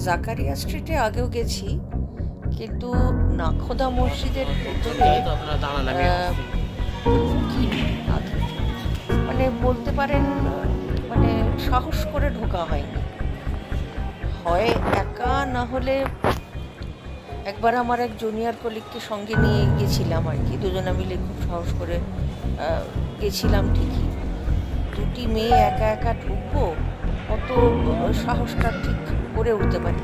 জাকারিয়া স্ট্রিটে আগেও গেছি, কিন্তু নাখোদা মসজিদের ভেতরে ঢুকিনি আগে। মানে বলতে পারেন, মানে সাহস করে ঢোকা হয়নি। হয় একা, না হলে একবার আমার এক জুনিয়র কলিগকে সঙ্গে নিয়ে গেছিলাম আর কি। দুজনে মিলে খুব সাহস করে গেছিলাম ঠিকই। দুটি মেয়ে একা একা ঢুকবো, অত সাহসটা ঠিক করে উঠতে পারি।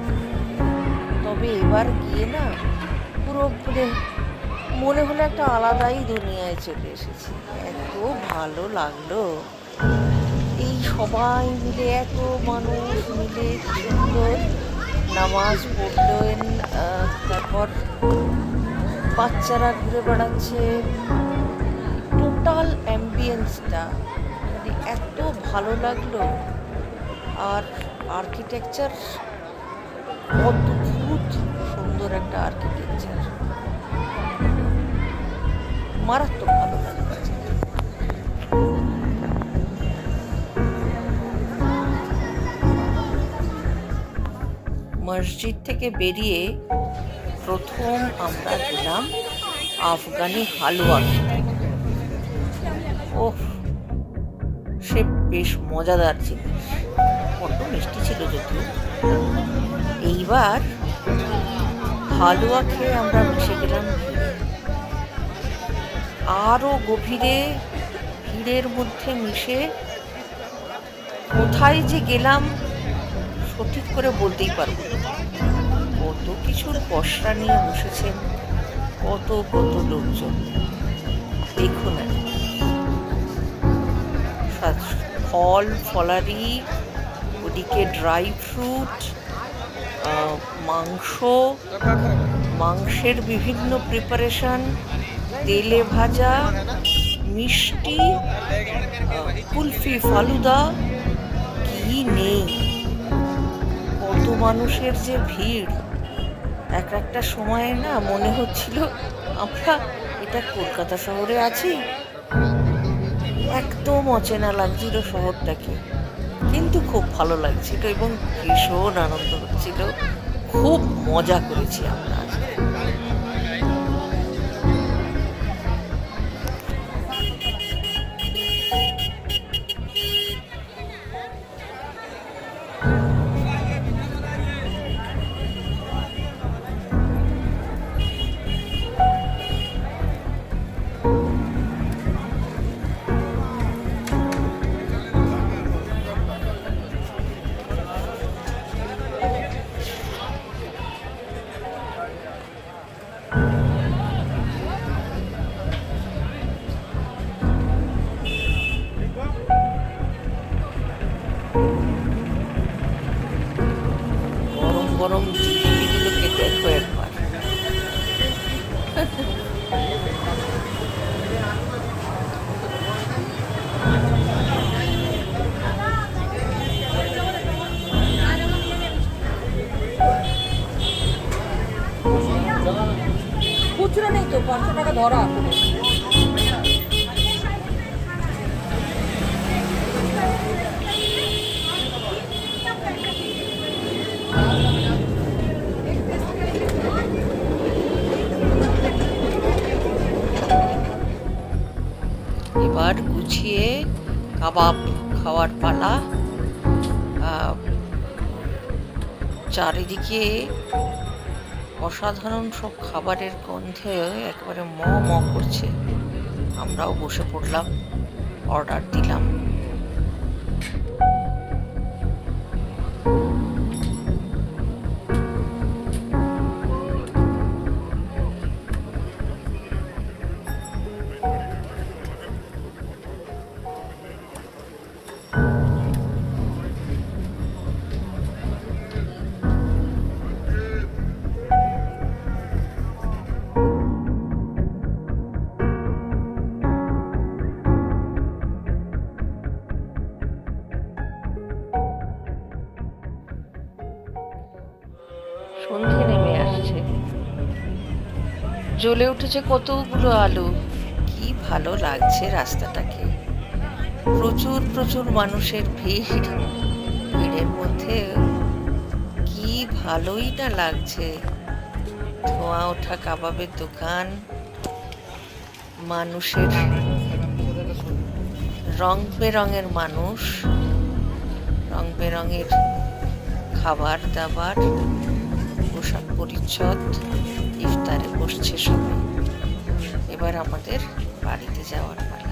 তবে এবার গিয়ে না পুরো মনে হলো একটা আলাদাই দুনিয়ায় চলে এসেছি। এত ভালো লাগলো, এই সবাই মিলে, এত মানুষ মিলে কি সুন্দর নামাজ পড়লেন। তারপর বাচ্চারা ঘুরে বেড়াচ্ছে, টোটাল অ্যাম্বিয়েন্সটা মানে এত ভালো লাগলো। আর আর্কিটেকচার, অদ্ভুত সুন্দর একটা আর্কিটেকচার, মারাত্মক ভালো লাগলো। মসজিদ থেকে বেরিয়ে প্রথম আমরা গেলাম আফগানি হালুয়া খেতে। ওহ, সে বেশ মজাদার জিনিস, বড্ড মিষ্টি ছিল যদিও। এইবার হালুয়া খেয়ে আমরা মিশে গেলাম আরো গভীরে, ভিড়ের মধ্যে মিশে কোথায় যে গেলাম সঠিক করে বলতেই পারবো না। কত কিছুর পসরা নিয়ে বসেছেন, কত কত লোকজন। দেখুন, ফল ফলারি, ওদিকে ড্রাই ফ্রুট, মাংস, মাংসের বিভিন্ন প্রিপারেশন, তেলে ভাজা, মিষ্টি, কুলফি, ফালুদা, কি নেই। কত মানুষের যে ভিড়! একটা সময়ে না মনে হচ্ছিল আমরা এটা কলকাতা শহরে আছি। একদম অচেনা লাগছিল শহরটাকে, কিন্তু খুব ভালো লাগছিল এবং ভীষণ আনন্দ হচ্ছিল। খুব মজা করেছি আমরা। গরম গরম জিলিপিগুলো খেতে দেখো একবার। খুচরো নেই তো, 500 টাকা ধরা। এবার গুছিয়ে কাবাব খাওয়ার পালা। চারিদিকে অসাধারণ সব খাবারের গন্ধে একেবারে ম ম করছে। আমরাও বসে পড়লাম, অর্ডার দিলাম। সন্ধে নেমে আসছে, জ্বলে উঠেছে কতগুলো আলো। কি ভালো লাগছে রাস্তাটাকে। প্রচুর প্রচুর মানুষের ভিড়, ভিড়ের মধ্যে কি ভালোই না লাগছে। ধোঁয়া ওঠা কাবাবের দোকান, মানুষের রং বেরঙের মানুষ, রং বেরঙের খাবার দাবার, পোশাক পরিচ্ছদ, ইফতারে বসছে সবাই। এবার আমাদের বাড়িতে যাওয়ার পালা।